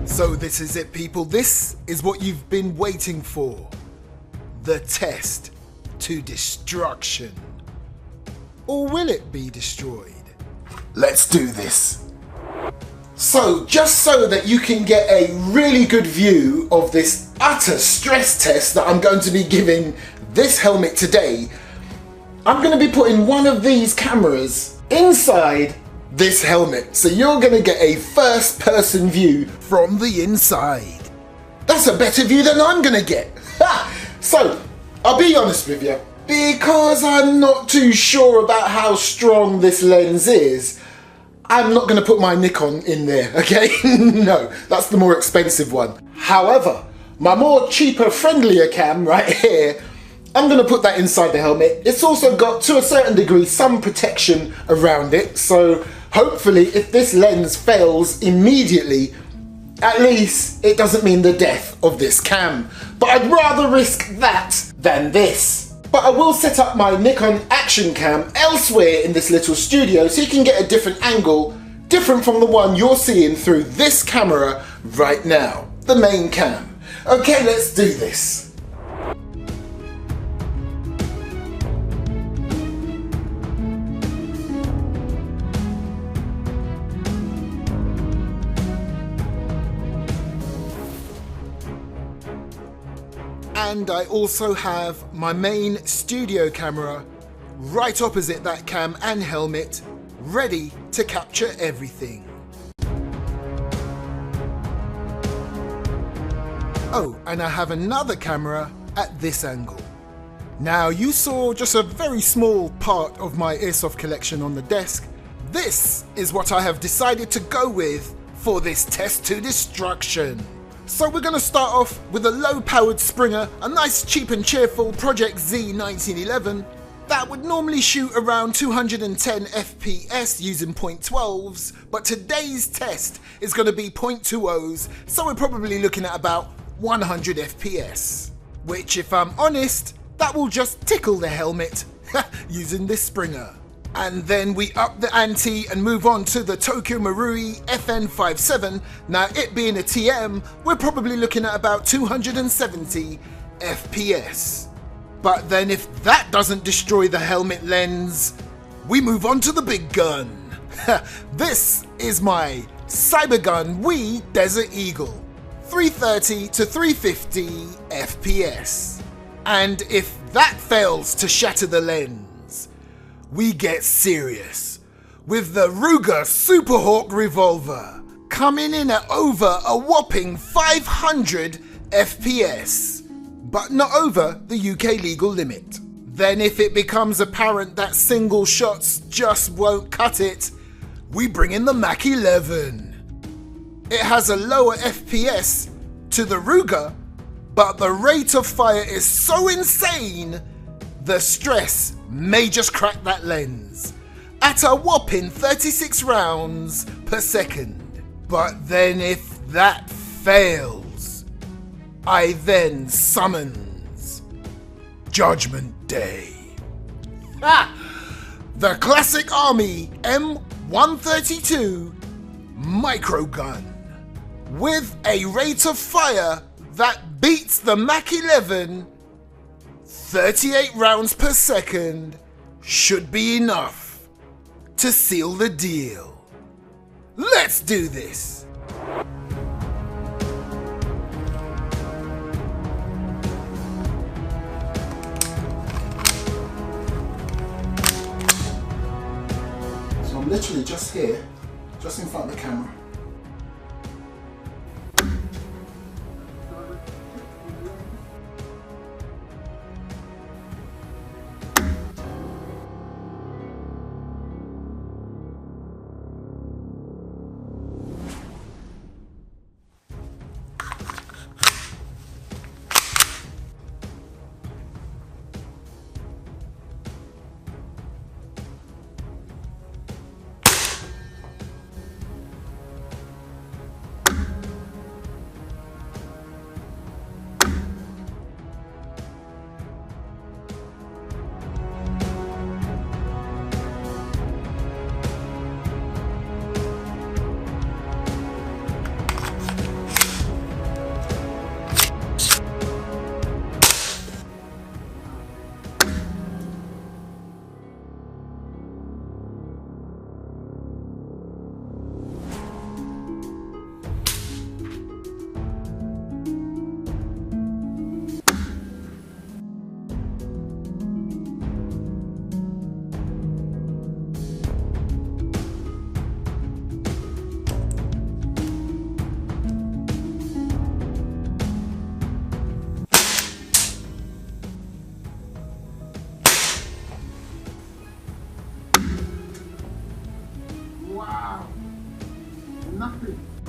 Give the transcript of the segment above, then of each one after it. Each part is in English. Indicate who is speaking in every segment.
Speaker 1: So this is it, people. This is what you've been waiting for. The test to destruction. Or will it be destroyed? Let's do this. So, just so that you can get a really good view of this utter stress test that I'm going to be giving this helmet today, I'm going to be putting one of these cameras inside this helmet. So you're going to get a first person view from the inside. That's a better view than I'm going to get. So, I'll be honest with you. Because I'm not too sure about how strong this lens is, I'm not going to put my Nikon in there, okay? No, that's the more expensive one. However, my more cheaper, friendlier cam right here, I'm going to put that inside the helmet. It's also got, to a certain degree, some protection around it. So hopefully, if this lens fails immediately, at least it doesn't mean the death of this cam. But I'd rather risk that than this. But I will set up my Nikon action cam elsewhere in this little studio so you can get a different angle, different from the one you're seeing through this camera right now, the main cam. Okay, let's do this. And I also have my main studio camera right opposite that cam and helmet, ready to capture everything. Oh, and I have another camera at this angle. Now, you saw just a very small part of my Airsoft collection on the desk. This is what I have decided to go with for this test to destruction. So we're going to start off with a low-powered Springer, a nice cheap and cheerful Project Z 1911 that would normally shoot around 210 FPS using .12s, but today's test is going to be .20s, so we're probably looking at about 100 FPS, which, if I'm honest, that will just tickle the helmet using this Springer. And then we up the ante and move on to the Tokyo Marui FN57. Now, it being a TM, we're probably looking at about 270 FPS. But then if that doesn't destroy the helmet lens, we move on to the big gun. This is my Cybergun Wii Desert Eagle, 330 to 350 FPS. And if that fails to shatter the lens, we get serious with the Ruger Super Hawk revolver, coming in at over a whopping 500 FPS, but not over the UK legal limit. Then if it becomes apparent that single shots just won't cut it, we bring in the Mach 11. It has a lower FPS to the Ruger, but the rate of fire is so insane, the stress may just crack that lens at a whopping 36 rounds per second. But then if that fails, I then summons Judgment Day. The classic Army M132 microgun with a rate of fire that beats the Mach 11. 38 rounds per second should be enough to seal the deal. Let's do this. So I'm literally just here, just in front of the camera.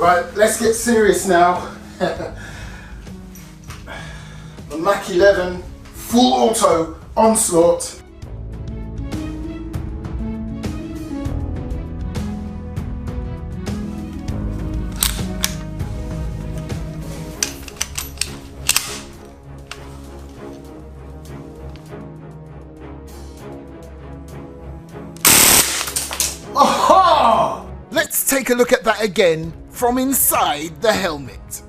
Speaker 1: Right, let's get serious now. The Mach 11 full auto onslaught. Aha! Let's take a look at that again from inside the helmet.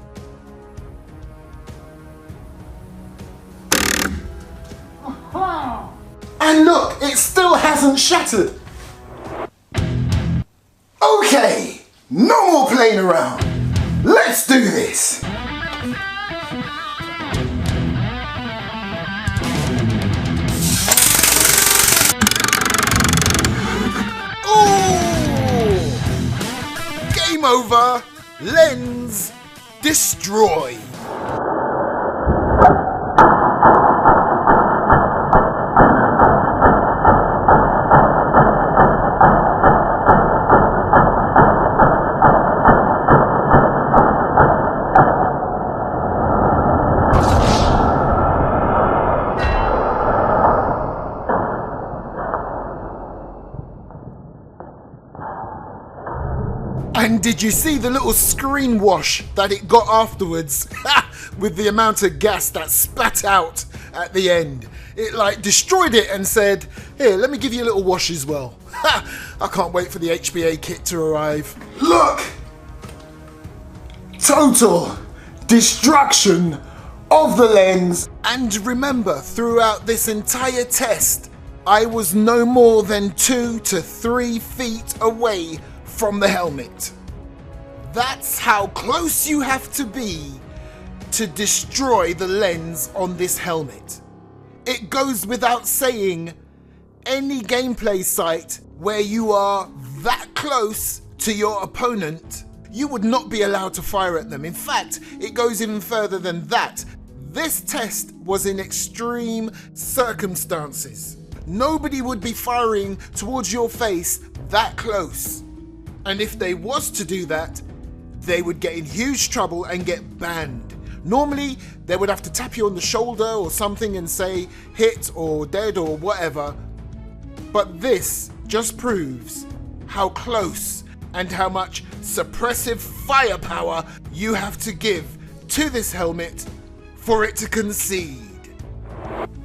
Speaker 1: Aha! And look, it still hasn't shattered. Okay, no more playing around. Let's do this. Game over. Lens destroyed. And did you see the little screen wash that it got afterwards? With the amount of gas that spat out at the end. It like destroyed it and said, here, let me give you a little wash as well. I can't wait for the HBA kit to arrive. Look! Total destruction of the lens. And remember, throughout this entire test, I was no more than 2 to 3 feet away from the helmet. That's how close you have to be to destroy the lens on this helmet. It goes without saying, any gameplay site where you are that close to your opponent, you would not be allowed to fire at them. In fact, it goes even further than that. This test was in extreme circumstances. Nobody would be firing towards your face that close. And if they was to do that, they would get in huge trouble and get banned. Normally, they would have to tap you on the shoulder or something and say hit or dead or whatever. But this just proves how close and how much suppressive firepower you have to give to this helmet for it to concede.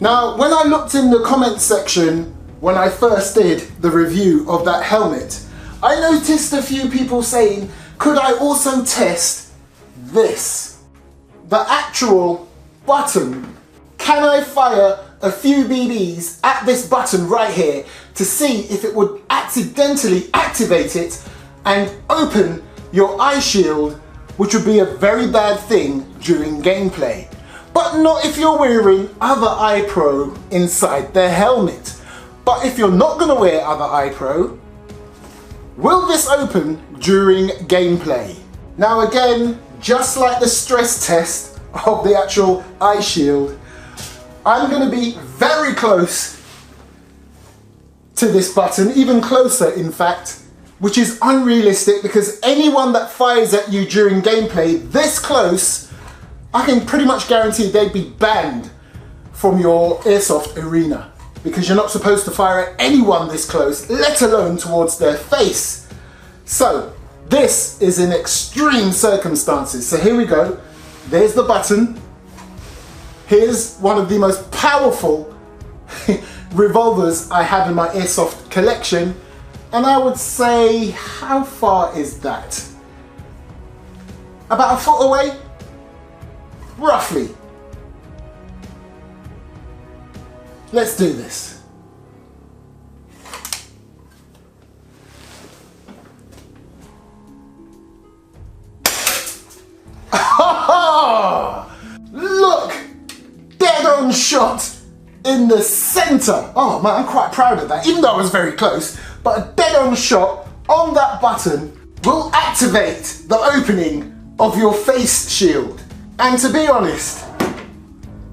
Speaker 1: Now, when I looked in the comments section when I first did the review of that helmet, I noticed a few people saying, could I also test this? The actual button. Can I fire a few BBs at this button right here to see if it would accidentally activate it and open your eye shield, which would be a very bad thing during gameplay. But not if you're wearing other eye pro inside the helmet. But if you're not going to wear other eye pro, will this open during gameplay? Now again, just like the stress test of the actual eye shield, I'm going to be very close to this button, even closer in fact, which is unrealistic because anyone that fires at you during gameplay this close, I can pretty much guarantee they'd be banned from your airsoft arena because you're not supposed to fire at anyone this close, let alone towards their face. So this is in extreme circumstances. So here we go. There's the button. Here's one of the most powerful revolvers I have in my airsoft collection. And I would say, how far is that? About a foot away? Roughly. Let's do this. Look! Dead on shot in the center. Oh man, I'm quite proud of that, even though I was very close. But a dead on shot on that button will activate the opening of your face shield. And to be honest,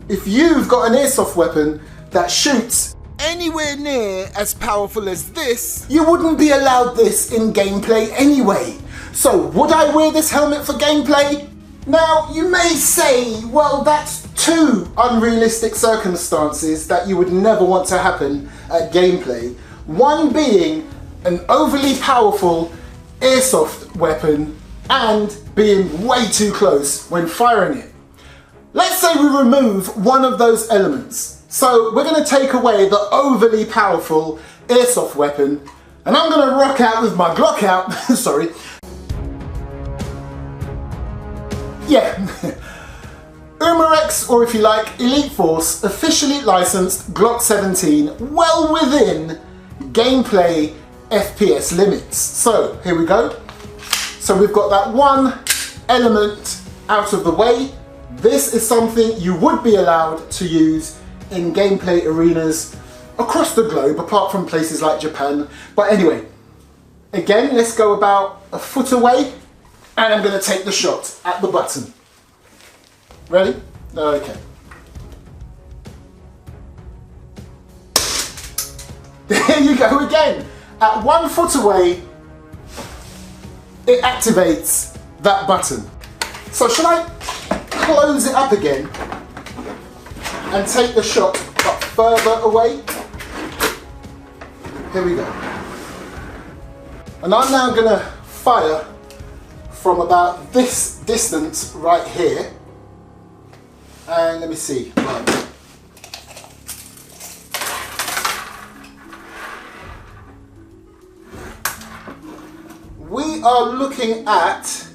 Speaker 1: if you've got an airsoft weapon that shoots anywhere near as powerful as this, you wouldn't be allowed this in gameplay anyway. So would I wear this helmet for gameplay? Now you may say, well, that's two unrealistic circumstances that you would never want to happen at gameplay. One being an overly powerful airsoft weapon and being way too close when firing it. Let's say we remove one of those elements. So we're going to take away the overly powerful airsoft weapon, and I'm going to rock out with my Glock out, sorry. Yeah, Umarex, or if you like, Elite Force, officially licensed Glock 17, well within gameplay FPS limits. So here we go. So we've got that one element out of the way. This is something you would be allowed to use in gameplay arenas across the globe, apart from places like Japan. But anyway, again, let's go about a foot away, and I'm going to take the shot at the button. Ready? Okay. There you go again. At 1 foot away, it activates that button. So should I close it up again and take the shot but further away? Here we go. And I'm now going to fire from about this distance right here. And let me see. Right. We are looking at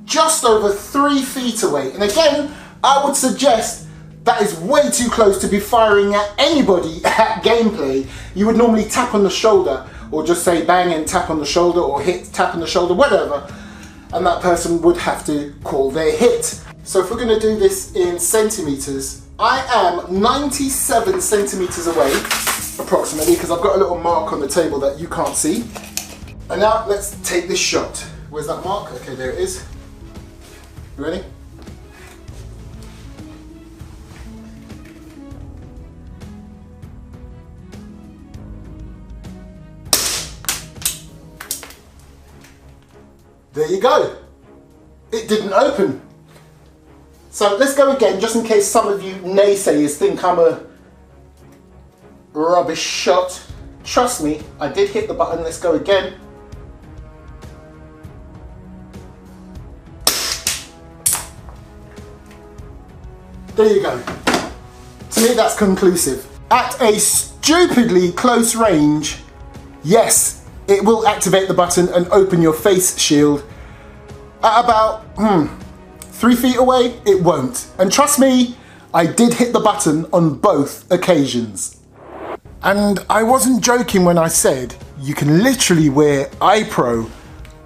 Speaker 1: just over 3 feet away. And again, I would suggest that is way too close to be firing at anybody at gameplay. You would normally tap on the shoulder, or just say bang and tap on the shoulder, or hit, tap on the shoulder, whatever. And that person would have to call their hit. So if we're going to do this in centimeters, I am 97 centimeters away, approximately, because I've got a little mark on the table that you can't see. And now let's take this shot. Where's that mark? Okay, there it is. You ready? There you go. It didn't open. So let's go again, just in case some of you naysayers think I'm a rubbish shot. Trust me, I did hit the button. Let's go again. There you go. To me, that's conclusive. At a stupidly close range, yes, it will activate the button and open your face shield. At about 3 feet away, it won't. And trust me, I did hit the button on both occasions. And I wasn't joking when I said you can literally wear iPro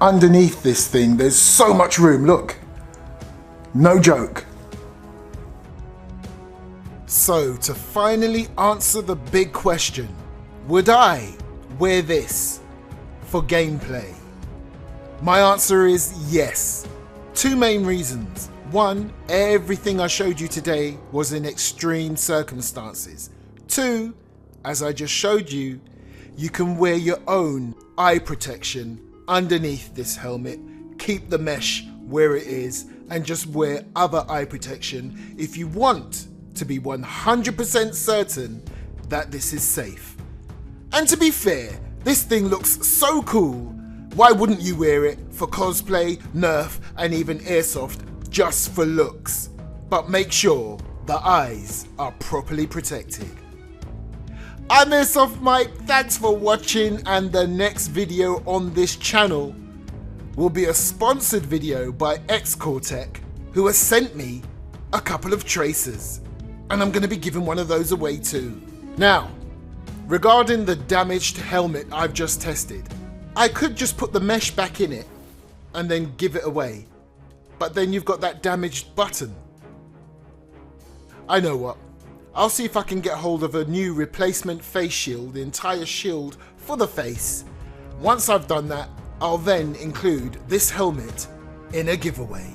Speaker 1: underneath this thing. There's so much room, look. No joke. So to finally answer the big question, would I wear this for gameplay? My answer is yes. 2 main reasons. 1, everything I showed you today was in extreme circumstances. 2, as I just showed you, you can wear your own eye protection underneath this helmet, keep the mesh where it is, and just wear other eye protection if you want to be 100% certain that this is safe. And to be fair, this thing looks so cool, why wouldn't you wear it for cosplay, Nerf, and even Airsoft just for looks? But make sure the eyes are properly protected. I'm Airsoft Mike, thanks for watching, and the next video on this channel will be a sponsored video by X-Cortec, who has sent me a couple of tracers. And I'm going to be giving one of those away too. Now, regarding the damaged helmet I've just tested, I could just put the mesh back in it and then give it away. But then you've got that damaged button. I know what. I'll see if I can get hold of a new replacement face shield, the entire shield for the face. Once I've done that, I'll then include this helmet in a giveaway.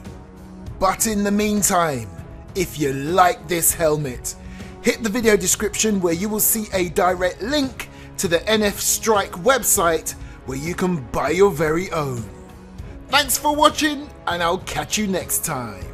Speaker 1: But in the meantime, if you like this helmet, hit the video description where you will see a direct link to the NF Strike website where you can buy your very own. Thanks for watching, and I'll catch you next time.